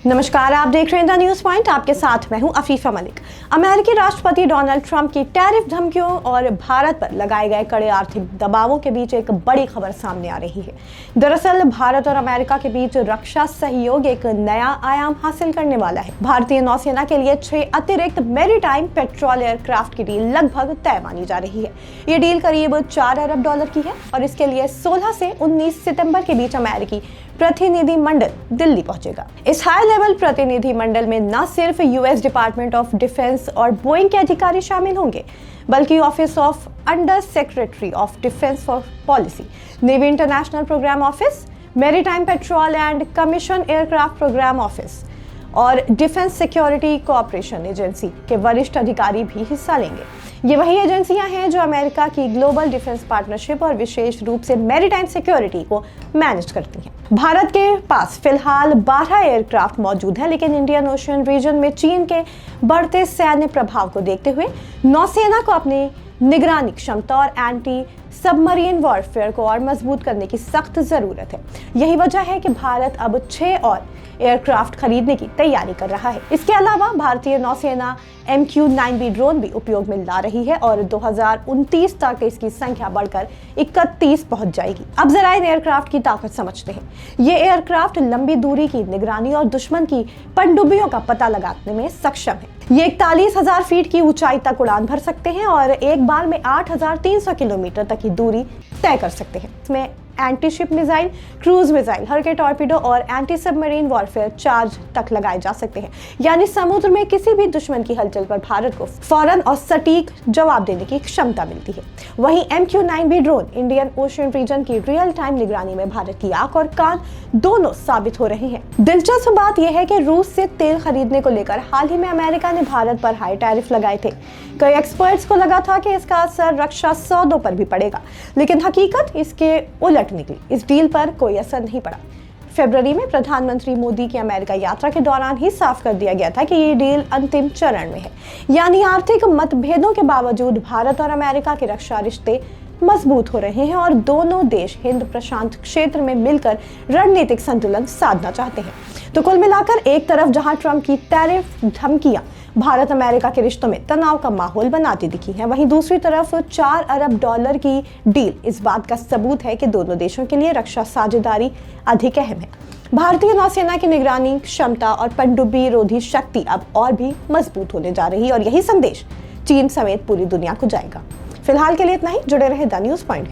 नमस्कार, आप देख रहे हैं द न्यूज पॉइंट। आपके साथ मैं हूं अफीफा मलिक। अमेरिकी राष्ट्रपति डोनाल्ड ट्रंप की टैरिफ धमकियों और भारत पर लगाए गए कड़े आर्थिक दबावों के बीच एक बड़ी खबर सामने आ रही है। दरअसल भारत और अमेरिका के बीच रक्षा सहयोग एक नया आयाम हासिल करने वाला है। भारतीय नौसेना के लिए 6 अतिरिक्त मैरीटाइम पेट्रोल एयरक्राफ्ट की डील लगभग तय मानी जा रही है। ये डील करीब $4 अरब की है और इसके लिए 16 से 19 सितंबर के बीच अमेरिकी प्रतिनिधि मंडल दिल्ली पहुंचेगा। इस हाई लेवल प्रतिनिधि मंडल में न सिर्फ यूएस डिपार्टमेंट ऑफ डिफेंस और बोइंग के अधिकारी शामिल होंगे, बल्कि office of under secretary of defence for policy, navy international programme office, maritime patrol and commission aircraft programme office और डिफेंस सिक्योरिटी कोऑपरेशन एजेंसी के वरिष्ठ अधिकारी भी हिस्सा लेंगे। ये वही एजेंसियां हैं जो अमेरिका की ग्लोबल डिफेंस पार्टनरशिप और विशेष रूप से मैरीटाइम सिक्योरिटी को मैनेज करती हैं। भारत के पास फिलहाल 12 एयरक्राफ्ट मौजूद हैं, लेकिन इंडियन ओशन रीजन में चीन के बढ़ते सैन्य प्रभाव को देखते हुए नौसेना को अपनी निगरानी क्षमता और एंटी सबमरीन वॉरफेयर को और मजबूत करने की सख्त जरूरत है। यही वजह है कि भारत अब 6 और एयरक्राफ्ट खरीदने की तैयारी कर रहा है। इसके अलावा भारतीय नौसेना MQ-9B ड्रोन भी उपयोग में ला रही है और 2029 तक इसकी संख्या बढ़कर 31 पहुंच जाएगी। अब जरा इन एयरक्राफ्ट की ताकत समझते हैं। ये एयरक्राफ्ट लंबी दूरी की निगरानी और दुश्मन की पनडुब्बियों का पता लगाने में सक्षम है। ये 41,000 फीट की ऊंचाई तक उड़ान भर सकते हैं और एक बार में 8,300 किलोमीटर तक की दूरी तय कर सकते हैं। इसमें anti ship missile, cruise missile, हल्के टॉर्पीडो और एंटी सबमरीन वॉरफेयर चार्ज तक लगाए जा सकते हैं। यानी समुद्र में किसी भी दुश्मन की हलचल पर भारत को फौरन और सटीक जवाब देने की क्षमता मिलती है। वहीं MQ-9B drone Indian Ocean region की रियल टाइम निगरानी में भारत की आंख और कान दोनों साबित हो रहे हैं। दिलचस्प बात यह है कि रूस से तेल खरीदने को लेकर हाल ही में अमेरिका ने भारत पर हाई टैरिफ लगाए थे। कई एक्सपर्ट्स को लगा था कि इसका असर रक्षा सौदों पर भी पड़ेगा, लेकिन हकीकत इसके उलट निकली। इस डील पर कोई असर नहीं पड़ा। फरवरी में प्रधानमंत्री मोदी की अमेरिका यात्रा के दौरान ही साफ कर दिया गया था कि ये डील अंतिम चरण में है। यानी आर्थिक मतभेदों के बावजूद भारत और अमेरिका के रक्षा रिश्ते मजबूत हो रहे हैं और दोनों देश हिंद प्रशांत क्षेत्र में मिलकर रणनीतिक संतुलन साधना चाहते हैं। तो कुल मिलाकर एक तरफ जहां ट्रंप की टैरिफ धमकियां भारत अमेरिका के रिश्तों में तनाव का माहौल बनाती दिखी हैं, वहीं दूसरी तरफ $4 अरब की डील इस बात का सबूत है कि दोनों देशों के लिए रक्षा साझेदारी अधिक अहम है। भारतीय नौसेना की निगरानी क्षमता और पनडुब्बी रोधी शक्ति अब और भी मजबूत होने जा रही है और यही संदेश चीन समेत पूरी दुनिया को जाएगा। फिलहाल के लिए इतना ही। जुड़े रहे द न्यूज पॉइंट।